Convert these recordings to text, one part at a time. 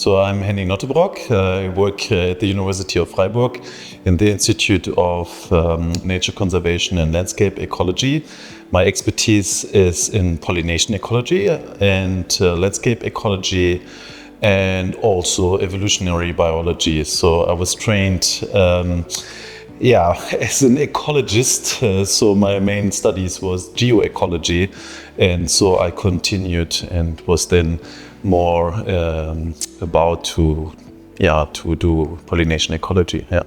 So I'm Henning Nottebrock. I work at the University of Freiburg in the Institute of Nature Conservation and Landscape Ecology. My expertise is in pollination ecology and landscape ecology and also evolutionary biology. So I was trained as an ecologist, so my main studies was geoecology, and so I continued and was then more about to do pollination ecology. Yeah.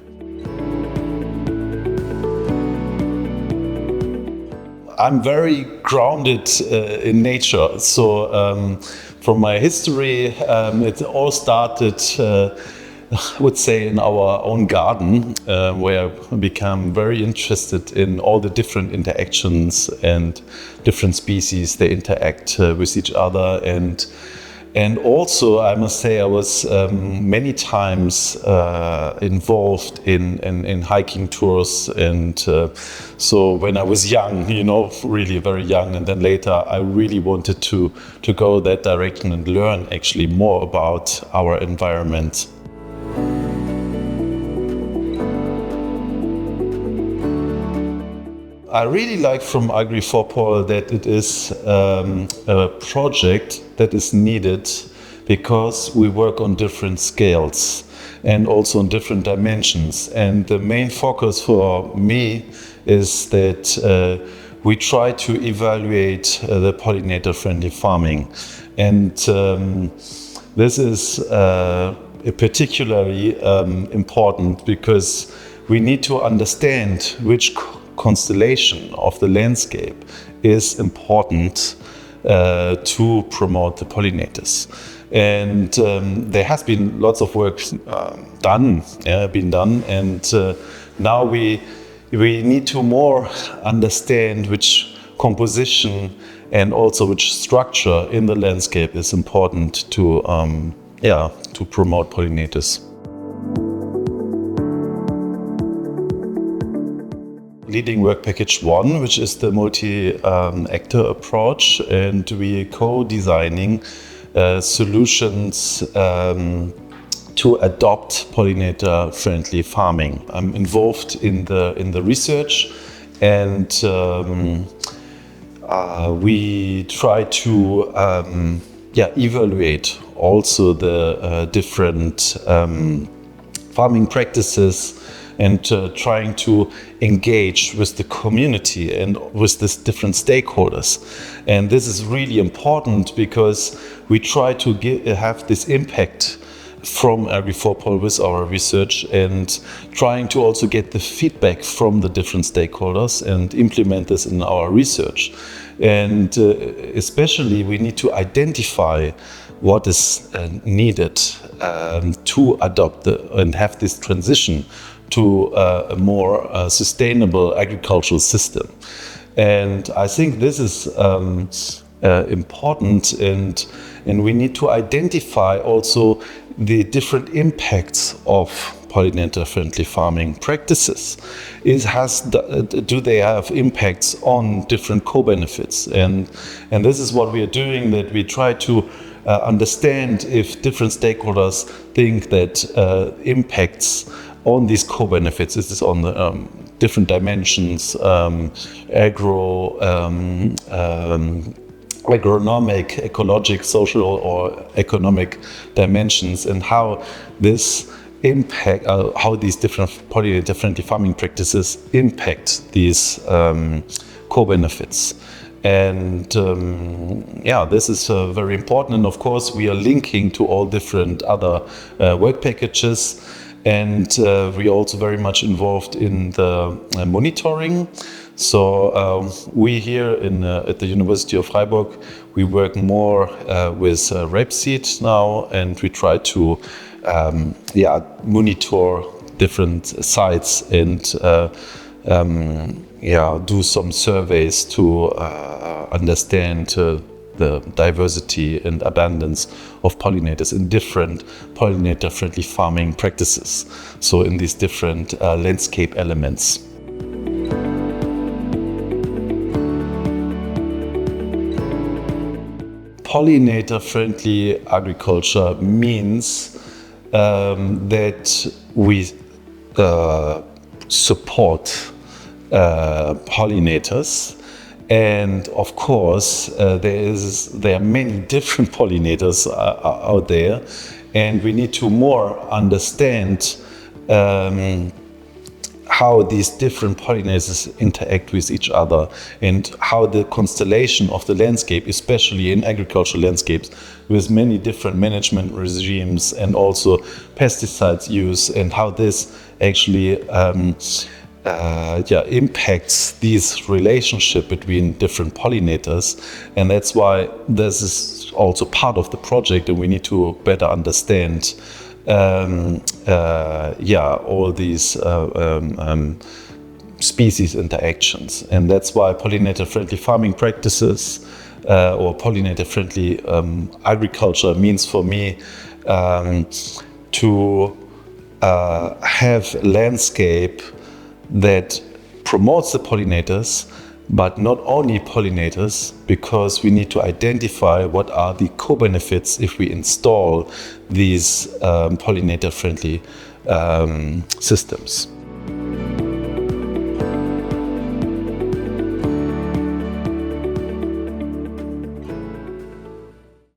I'm very grounded in nature. So from my history, it all started, I would say, in our own garden, where I became very interested in all the different interactions and different species, they interact with each other. And also, I must say, I was many times involved in hiking tours. And so when I was young, really very young, and then later I really wanted to go that direction and learn actually more about our environment. I really like from AGRI4POL that it is a project that is needed because we work on different scales and also on different dimensions. And the main focus for me is that we try to evaluate the pollinator-friendly farming. And this is particularly important because we need to understand which constellation of the landscape is important to promote the pollinators. And there has been lots of work done, and now we need to more understand which composition and also which structure in the landscape is important to promote pollinators. Leading work package 1, which is the multi-actor approach, and we co-designing solutions to adopt pollinator-friendly farming. I'm involved in the research, and we try to evaluate also the different farming practices, and trying to engage with the community and with these different stakeholders. And this is really important because we try to have this impact from AGRI4POL with our research, and trying to also get the feedback from the different stakeholders and implement this in our research. And especially we need to identify what is needed to adopt and have this transition to a more sustainable agricultural system. And I think this is important, and we need to identify also the different impacts of pollinator-friendly farming practices. Do they have impacts on different co-benefits? And this is what we are doing, that we try to understand if different stakeholders think that impacts on these co-benefits, this is on the different dimensions, agronomic, ecologic, social or economic dimensions, and how this impact, how these different pollinator-friendly farming practices impact these co-benefits. And this is very important. And of course, we are linking to all different other work packages. And we are also very much involved in the monitoring. So we here at the University of Freiburg, we work more with rapeseed now, and we try to monitor different sites and do some surveys to understand the diversity and abundance of pollinators in different pollinator-friendly farming practices. So in these different landscape elements. pollinator-friendly agriculture means that we support pollinators. And of course, there are many different pollinators out there, and we need to more understand how these different pollinators interact with each other, and how the constellation of the landscape, especially in agricultural landscapes with many different management regimes and also pesticides use, and how this actually impacts this relationship between different pollinators. And that's why this is also part of the project, and we need to better understand all these species interactions. And that's why pollinator-friendly farming practices or pollinator-friendly agriculture means for me to have a landscape that promotes the pollinators, but not only pollinators, because we need to identify what are the co-benefits if we install these pollinator-friendly systems.